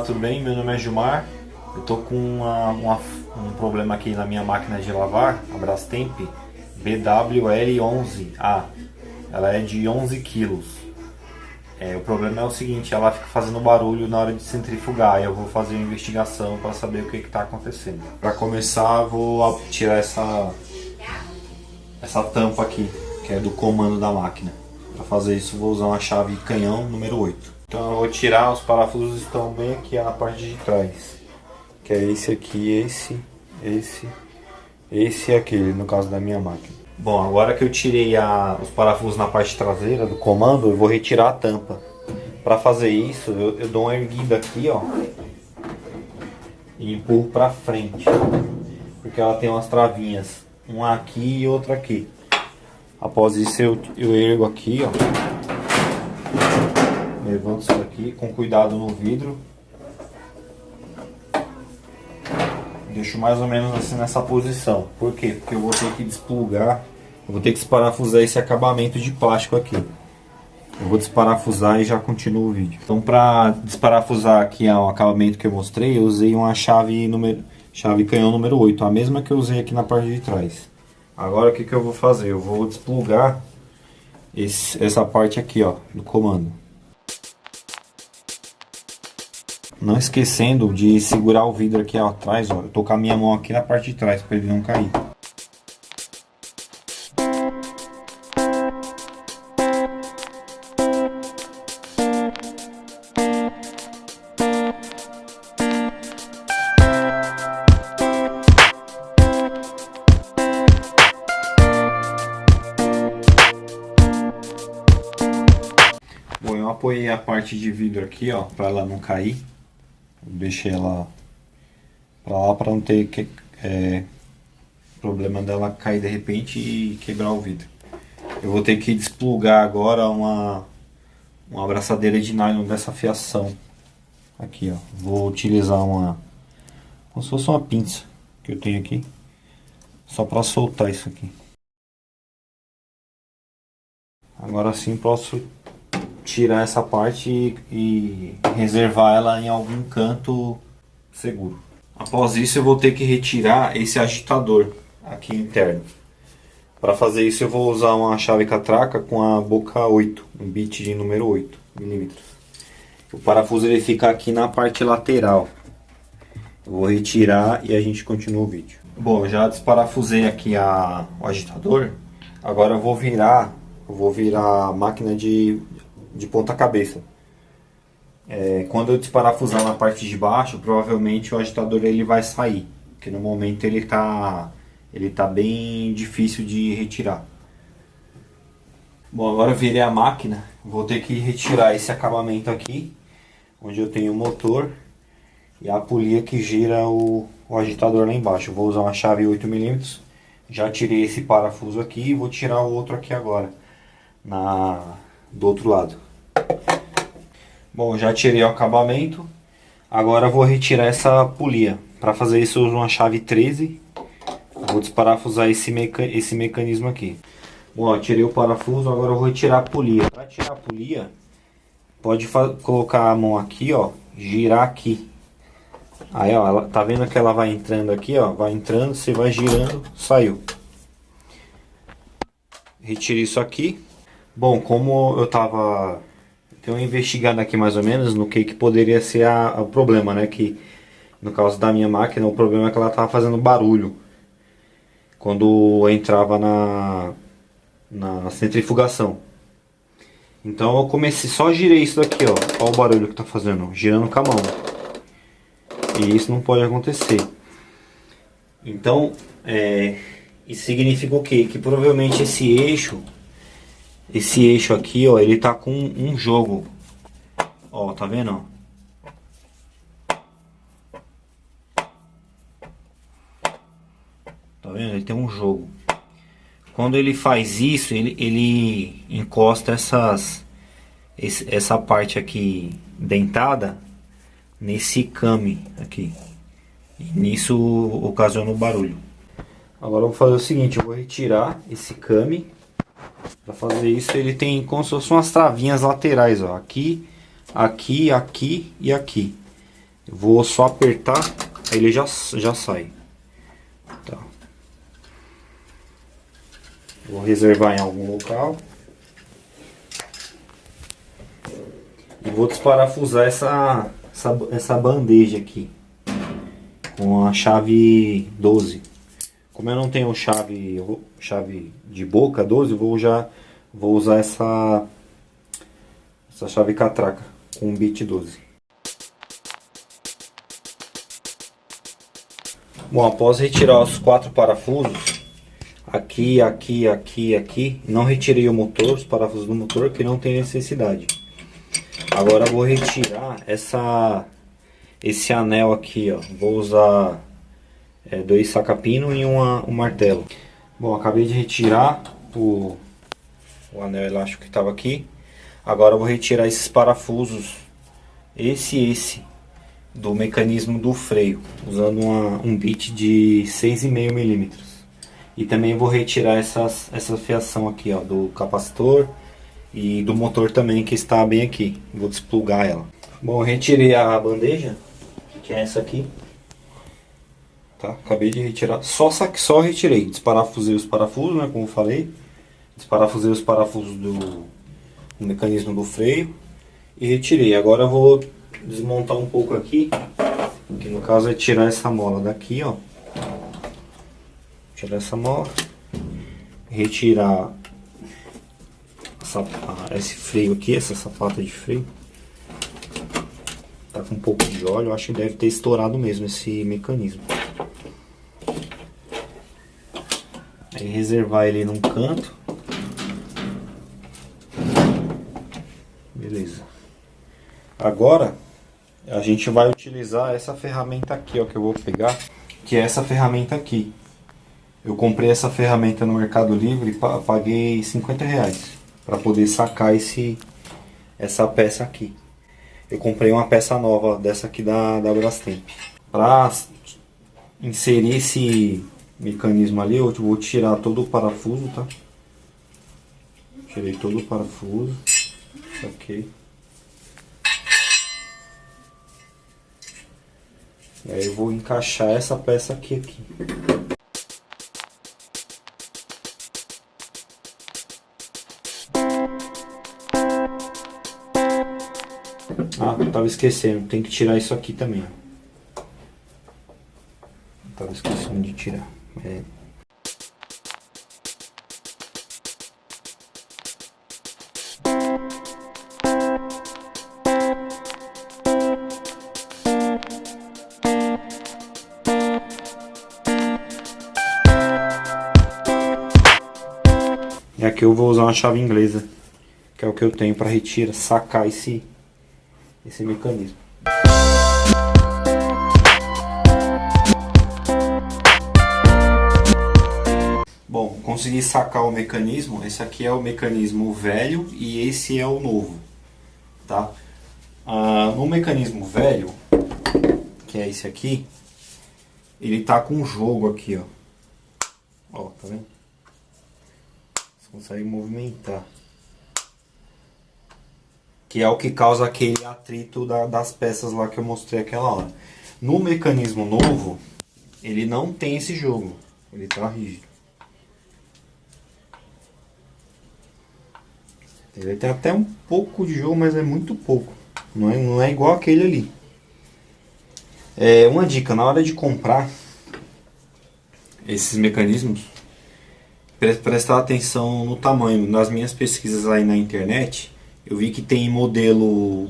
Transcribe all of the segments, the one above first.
tudo bem? Meu nome é Gilmar. Eu tô com um problema aqui na minha máquina de lavar, a Brastemp BWL11A. Ela é de 11 quilos. O problema é o seguinte, ela fica fazendo barulho na hora de centrifugar. Eu vou fazer uma investigação para saber o que está acontecendo. Para começar, eu vou tirar essa tampa aqui, que é do comando da máquina. Para fazer isso, vou usar uma chave canhão número 8. Então eu vou tirar, os parafusos estão bem aqui na parte de trás. Que é esse aqui, esse e aquele, no caso da minha máquina. Bom, agora que eu tirei os parafusos na parte traseira do comando, eu vou retirar a tampa. Para fazer isso, eu dou uma erguida aqui, ó, e empurro para frente, porque ela tem umas travinhas, uma aqui e outra aqui. Após isso eu ergo aqui, ó, levanto isso aqui com cuidado no vidro. Deixo mais ou menos assim nessa posição. Por quê? Porque eu vou ter que desplugar, eu vou ter que desparafusar esse acabamento de plástico aqui. Eu vou desparafusar e já continuo o vídeo. Então, para desparafusar aqui o acabamento que eu mostrei, eu usei uma chave canhão número 8, a mesma que eu usei aqui na parte de trás. Agora o que eu vou fazer? Eu vou desplugar essa parte aqui, ó, do comando. Não esquecendo de segurar o vidro aqui atrás, ó. Eu tô com a minha mão aqui na parte de trás para ele não cair. Bom, eu apoiei a parte de vidro aqui, ó, para ela não cair. Deixei ela pra lá para não ter problema dela cair de repente e quebrar o vidro. Eu vou ter que desplugar agora uma abraçadeira de nylon dessa fiação. Aqui, ó. Vou utilizar como se fosse uma pinça que eu tenho aqui, só para soltar isso aqui. Agora sim posso tirar essa parte e reservar ela em algum canto seguro. Após isso eu vou ter que retirar esse agitador aqui interno. Para fazer isso eu vou usar uma chave catraca com a boca 8, um bit de número 8 milímetros. O parafuso ele fica aqui na parte lateral. Eu vou retirar e a gente continua o vídeo. Bom, eu já desparafusei aqui o agitador. Agora eu vou virar a máquina de ponta cabeça. Quando eu desparafusar na parte de baixo, provavelmente o agitador ele vai sair, porque no momento ele tá bem difícil de retirar. Bom, agora eu virei a máquina, vou ter que retirar esse acabamento aqui, onde eu tenho o motor e a polia que gira o agitador lá embaixo. Eu vou usar uma chave 8 milímetros, já tirei esse parafuso aqui e vou tirar o outro aqui agora, do outro lado. Bom, já tirei o acabamento. Agora eu vou retirar essa polia. Para fazer isso eu uso uma chave 13. Vou desparafusar esse mecanismo aqui. Bom, eu tirei o parafuso, agora eu vou retirar a polia. Para tirar a polia, pode colocar a mão aqui, ó, girar aqui. Aí, ó, tá vendo que ela vai entrando aqui, ó, vai entrando, você vai girando, saiu. Retire isso aqui. Bom, como eu tava investigando aqui mais ou menos no que poderia ser o problema, né? Que no caso da minha máquina, o problema é que ela estava fazendo barulho quando eu entrava na centrifugação. Então eu comecei, só girei isso daqui, ó. Olha o barulho que tá fazendo, girando com a mão. E isso não pode acontecer. Então, isso significa o quê? Que provavelmente esse eixo aqui, ó, ele tá com um jogo. Ó, tá vendo? Tá vendo? Ele tem um jogo. Quando ele faz isso, ele encosta essa parte aqui dentada nesse came aqui. E nisso ocasiona o barulho. Agora eu vou fazer o seguinte, eu vou retirar esse came. Para fazer isso ele tem como se fossem umas travinhas laterais, ó, aqui, aqui, aqui e aqui. Eu vou só apertar, aí ele já sai. Tá. Vou reservar em algum local. E vou desparafusar essa bandeja aqui com a chave 12. Como eu não tenho chave de boca 12, vou usar essa chave catraca com um bit 12. Bom, após retirar os 4 parafusos, aqui, não retirei o motor, os parafusos do motor, que não tem necessidade. Agora eu vou retirar esse anel aqui, ó. Vou usar 2 saca-pino e um martelo. Bom, acabei de retirar o anel elástico que estava aqui. Agora eu vou retirar esses parafusos, esse do mecanismo do freio, usando um bit de 6,5 milímetros. E também vou retirar essa fiação aqui, ó, do capacitor e do motor também, que está bem aqui. Vou desplugar ela. Bom, eu retirei a bandeja, que é essa aqui. Tá? Acabei de retirar. Só retirei. Desparafusei os parafusos, né, como eu falei. Desparafusei os parafusos do mecanismo do freio e retirei. Agora eu vou desmontar um pouco aqui, que no caso é tirar essa mola daqui, ó. Tirar essa mola, retirar esse freio aqui, essa sapata de freio. Tá com um pouco de óleo, acho que deve ter estourado mesmo esse mecanismo. Aí reservar ele num canto. Beleza. Agora a gente vai utilizar essa ferramenta aqui, ó, que eu vou pegar, que é essa ferramenta aqui. Eu comprei essa ferramenta no Mercado Livre e paguei R$50 para poder sacar essa peça aqui. Eu comprei uma peça nova dessa aqui da Brastemp. Para inserir esse mecanismo ali, eu vou tirar todo o parafuso, tá? Tirei todo o parafuso. Ok. E aí eu vou encaixar essa peça aqui. Ah, tava esquecendo, tem que tirar isso aqui também. Tava esquecendo de tirar. E aqui eu vou usar uma chave inglesa, que é o que eu tenho para sacar esse mecanismo. Bom, consegui sacar o mecanismo. Esse aqui é o mecanismo velho e esse é o novo, tá? No mecanismo velho, que é esse aqui, ele tá com um jogo aqui, ó. Ó, tá vendo? Você consegue movimentar. Que é o que causa aquele atrito das peças lá que eu mostrei aquela hora. No mecanismo novo, ele não tem esse jogo. Ele tá rígido. Ele tem até um pouco de jogo, mas é muito pouco. Não é igual aquele ali. Uma dica, na hora de comprar esses mecanismos, prestar atenção no tamanho. Nas minhas pesquisas aí na internet, eu vi que tem modelo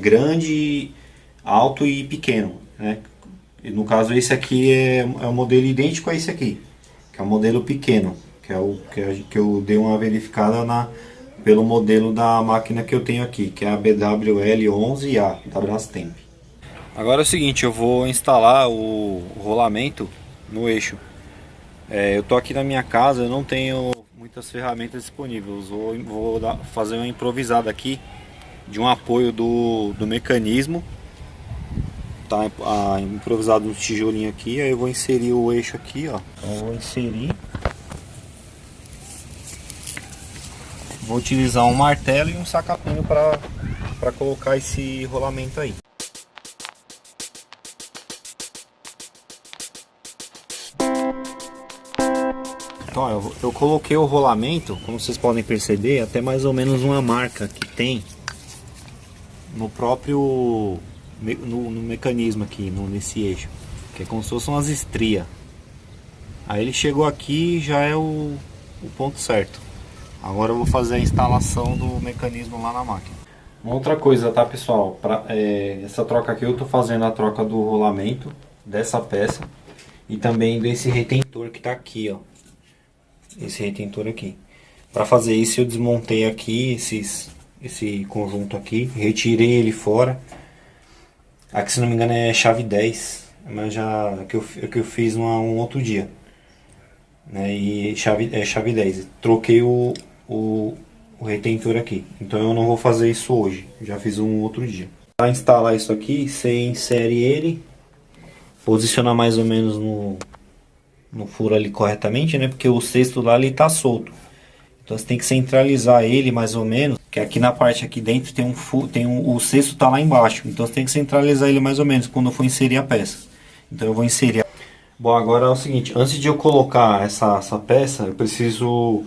grande, alto e pequeno, né? E no caso esse aqui é um modelo idêntico a esse aqui, que é o modelo pequeno, que é o que eu dei uma verificada pelo modelo da máquina que eu tenho aqui, que é a BWL11A da Brastemp. Agora é o seguinte, eu vou instalar o rolamento no eixo. Eu tô aqui na minha casa, eu não tenho muitas ferramentas disponíveis. Vou fazer uma improvisada aqui de um apoio do mecanismo. Tá improvisado no tijolinho aqui. Aí eu vou inserir o eixo aqui, ó. Então eu vou inserir. Vou utilizar um martelo e um saca-pino para colocar esse rolamento aí. Então, ó, eu coloquei o rolamento, como vocês podem perceber, até mais ou menos uma marca que tem no próprio no mecanismo aqui, nesse eixo, que é como se fossem umas estrias. Aí ele chegou aqui e já é o ponto certo. Agora eu vou fazer a instalação do mecanismo lá na máquina. Uma outra coisa, tá, pessoal? Essa troca aqui eu tô fazendo a troca do rolamento dessa peça e também desse retentor que tá aqui, ó. Esse retentor aqui. Para fazer isso eu desmontei aqui esse conjunto aqui, retirei ele fora. Aqui, se não me engano, é chave 10, mas já que eu fiz um outro dia, né? E chave 10. Troquei o retentor aqui, então eu não vou fazer isso hoje, já fiz um outro dia. Para instalar isso aqui, você insere ele, posiciona mais ou menos no furo ali corretamente, né? Porque o cesto lá ele tá solto. Então você tem que centralizar ele mais ou menos, que aqui na parte aqui dentro tem o cesto tá lá embaixo. Então você tem que centralizar ele mais ou menos quando eu for inserir a peça. Então eu vou inserir. Bom, agora é o seguinte, antes de eu colocar essa peça, eu preciso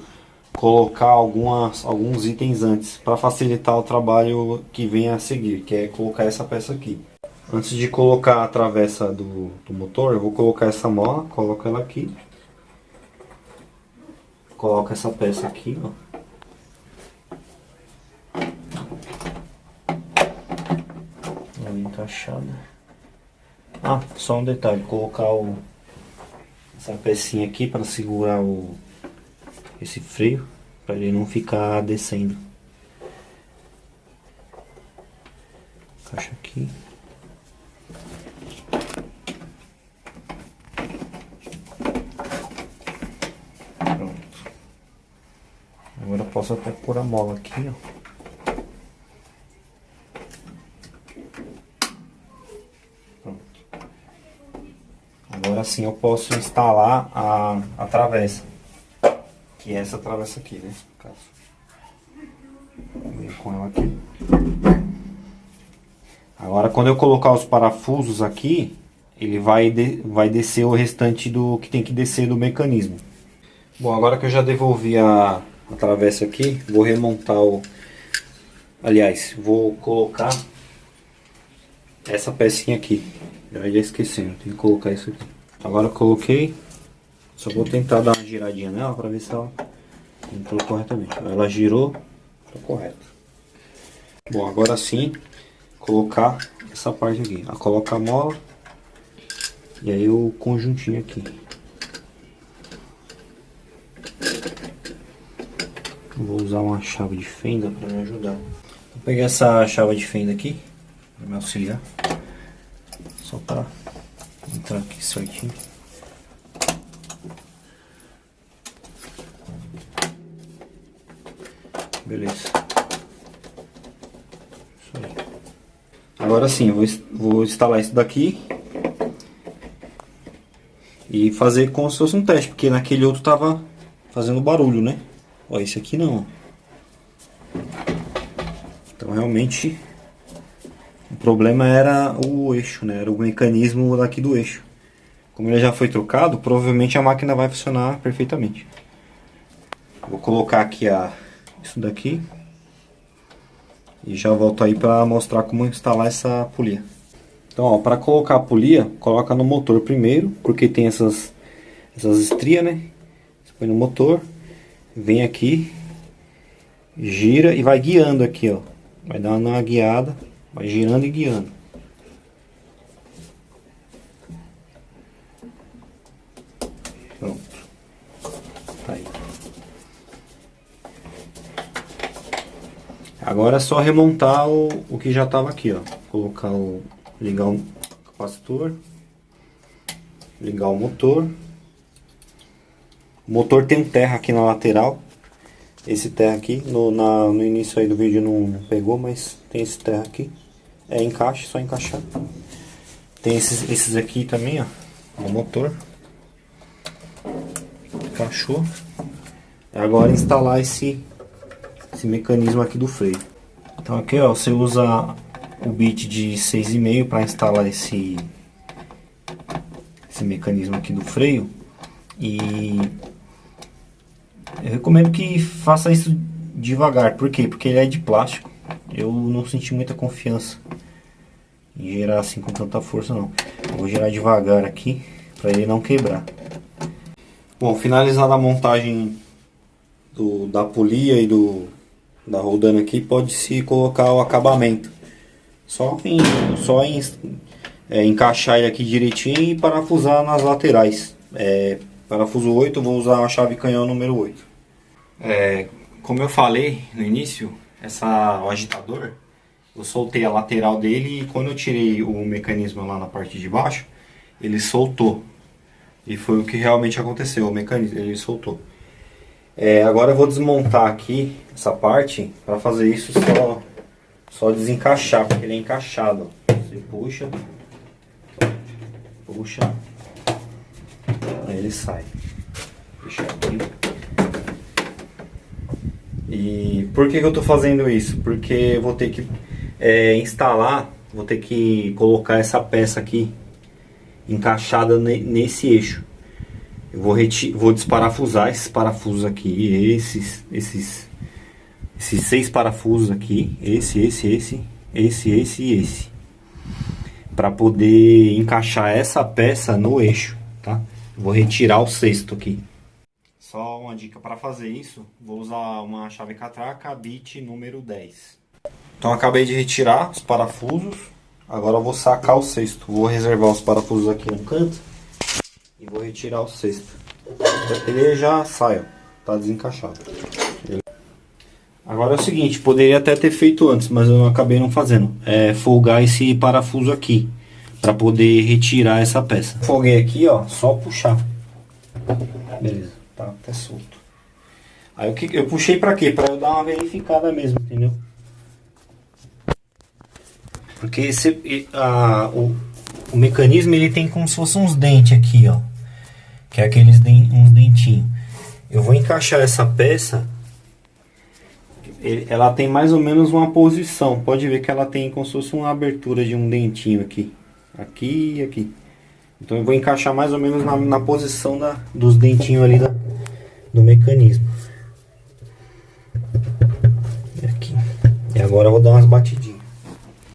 colocar alguns itens antes, para facilitar o trabalho que vem a seguir, que é colocar essa peça aqui. Antes de colocar a travessa do motor, eu vou colocar essa mola, coloco ela aqui. Coloco essa peça aqui, ó. Ela encaixada. Ah, só um detalhe, colocar essa pecinha aqui para segurar esse freio, para ele não ficar descendo. Encaixa aqui. Agora eu posso até pôr a mola aqui, ó. Pronto. Agora sim eu posso instalar a travessa, que é essa travessa aqui, né? Vou com ela aqui. Agora quando eu colocar os parafusos aqui, ele vai descer o restante do que tem que descer do mecanismo. Bom, agora que eu já devolvi a travessa aqui, vou remontar aliás, vou colocar essa pecinha aqui. Já ia esquecendo, tem que colocar isso aqui. Agora eu coloquei, só vou tentar dar uma giradinha nela para ver se ela entrou corretamente. Ela girou, tá correto. Bom, agora sim, colocar essa parte aqui. Coloca a mola e aí o conjuntinho aqui. Vou usar uma chave de fenda para me ajudar. Vou pegar essa chave de fenda aqui para me auxiliar, só para entrar aqui certinho. Beleza. Isso aí. Agora sim, eu vou instalar isso daqui e fazer como se fosse um teste, porque naquele outro tava fazendo barulho, né? Ó, esse aqui não. Então realmente o problema era o eixo, né? Era o mecanismo daqui do eixo. Como ele já foi trocado, provavelmente a máquina vai funcionar perfeitamente. Vou colocar aqui isso daqui e já volto aí para mostrar como instalar essa polia. Então, ó, para colocar a polia, coloca no motor primeiro, porque tem essas estrias, né? Você põe no motor. Vem aqui, gira e vai guiando aqui, ó. Vai dar uma guiada, vai girando e guiando. Pronto. Tá aí. Agora é só remontar o que já estava aqui, ó. Colocar ligar o capacitor, ligar o motor. O motor tem um terra aqui na lateral. Esse terra aqui, no início aí do vídeo não pegou, mas tem esse terra aqui. É encaixe, só encaixar. Tem esses aqui também, ó, no motor. Encaixou. Agora instalar esse mecanismo aqui do freio. Então aqui, ó, você usa o bit de 6,5 para instalar esse mecanismo aqui do freio. E Eu recomendo que faça isso devagar. Por quê? Porque ele é de plástico. Eu não senti muita confiança em girar assim com tanta força não. Eu vou girar devagar aqui para ele não quebrar. Bom, finalizada a montagem da polia e da roldana aqui, pode-se colocar o acabamento. Só em encaixar ele aqui direitinho e parafusar nas laterais. Parafuso 8, eu vou usar a chave canhão número 8. Como eu falei no início, o agitador, eu soltei a lateral dele e quando eu tirei o mecanismo lá na parte de baixo, ele soltou. E foi o que realmente aconteceu, o mecanismo, ele soltou. Agora eu vou desmontar aqui essa parte para fazer isso só desencaixar, porque ele é encaixado. Você puxa, aí ele sai. Deixa aqui. E por que eu estou fazendo isso? Porque eu vou ter que vou ter que colocar essa peça aqui encaixada nesse eixo. Eu vou desparafusar esses parafusos aqui, esses 6 parafusos aqui, esse e esse, para poder encaixar essa peça no eixo, tá? Vou retirar o sexto aqui. Só uma dica para fazer isso, vou usar uma chave catraca bit número 10. Então acabei de retirar os parafusos, agora eu vou sacar o sexto. Vou reservar os parafusos aqui no canto e vou retirar o sexto. Ele já sai, ó, tá desencaixado. Agora é o seguinte, poderia até ter feito antes, mas eu acabei não fazendo. Folgar esse parafuso aqui, para poder retirar essa peça. Folguei aqui, ó, só puxar. Beleza, tá até solto. Aí eu puxei pra quê? Pra eu dar uma verificada mesmo, entendeu? Porque o mecanismo ele tem como se fosse uns dentes aqui, ó. Que é uns dentinhos. Eu vou encaixar essa peça. Ela tem mais ou menos uma posição. Pode ver que ela tem como se fosse uma abertura de um dentinho aqui. Aqui e aqui. Então eu vou encaixar mais ou menos na posição dos dentinhos ali do mecanismo. Aqui. E agora eu vou dar umas batidinhas.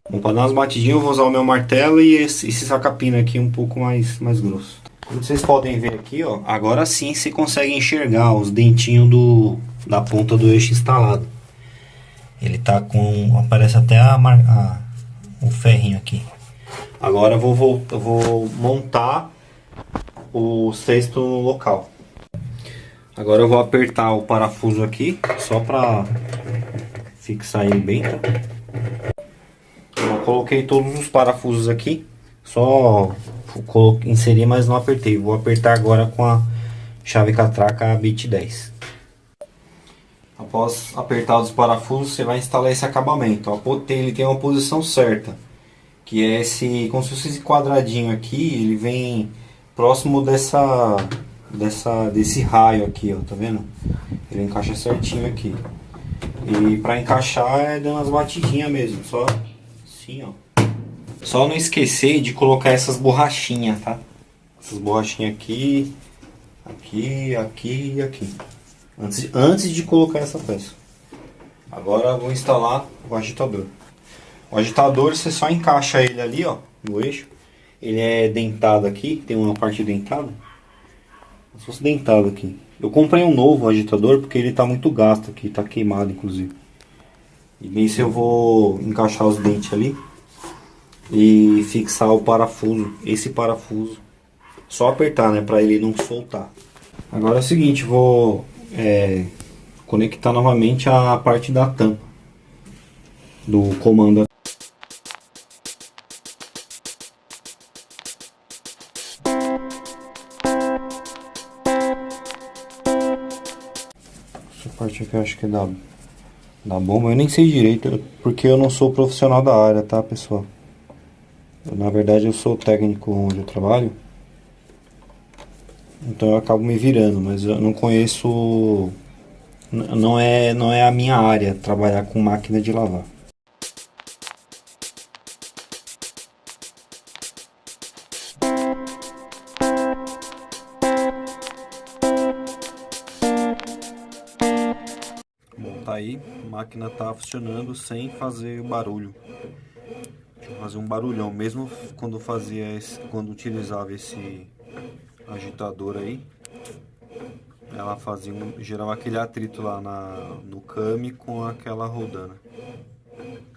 Bom, para dar umas batidinhas eu vou usar o meu martelo e esse saca-pino aqui um pouco mais grosso. Como vocês podem ver aqui, ó, agora sim você consegue enxergar os dentinhos da ponta do eixo instalado. Ele tá aparece até o ferrinho aqui. Agora eu vou montar o sexto no local. Agora eu vou apertar o parafuso aqui, só para fixar ele bem. Eu coloquei todos os parafusos aqui, só inseri, mas não apertei. Vou apertar agora com a chave catraca bit 10. Após apertar os parafusos, você vai instalar esse acabamento. Ele tem uma posição certa, que é como se fosse esse quadradinho aqui. Ele vem próximo desse raio aqui, ó, tá vendo? Ele encaixa certinho aqui. E para encaixar é dando umas batidinhas mesmo, só assim, ó. Só não esquecer de colocar essas borrachinhas, tá? Essas borrachinhas aqui, aqui e aqui. Antes de colocar essa peça. Agora eu vou instalar o agitador. O agitador você só encaixa ele ali, ó, no eixo. Ele é dentado aqui, tem uma parte dentada. Como se fosse dentado aqui. Eu comprei um novo agitador porque ele tá muito gasto aqui, tá queimado inclusive. E nisso eu vou encaixar os dentes ali e fixar o parafuso, esse parafuso. Só apertar, né, para ele não soltar. Agora é o seguinte, vou conectar novamente a parte da tampa do comando. Essa parte aqui eu acho que é da bomba, eu nem sei direito, porque eu não sou profissional da área, tá, pessoal? Na verdade eu sou técnico onde eu trabalho, então eu acabo me virando, mas eu não conheço, não é a minha área trabalhar com máquina de lavar. tá aí, a máquina tá funcionando sem fazer barulho. Deixa eu fazer um barulhão, mesmo quando quando utilizava esse agitador aí, ela gerava aquele atrito lá no came com aquela rodana.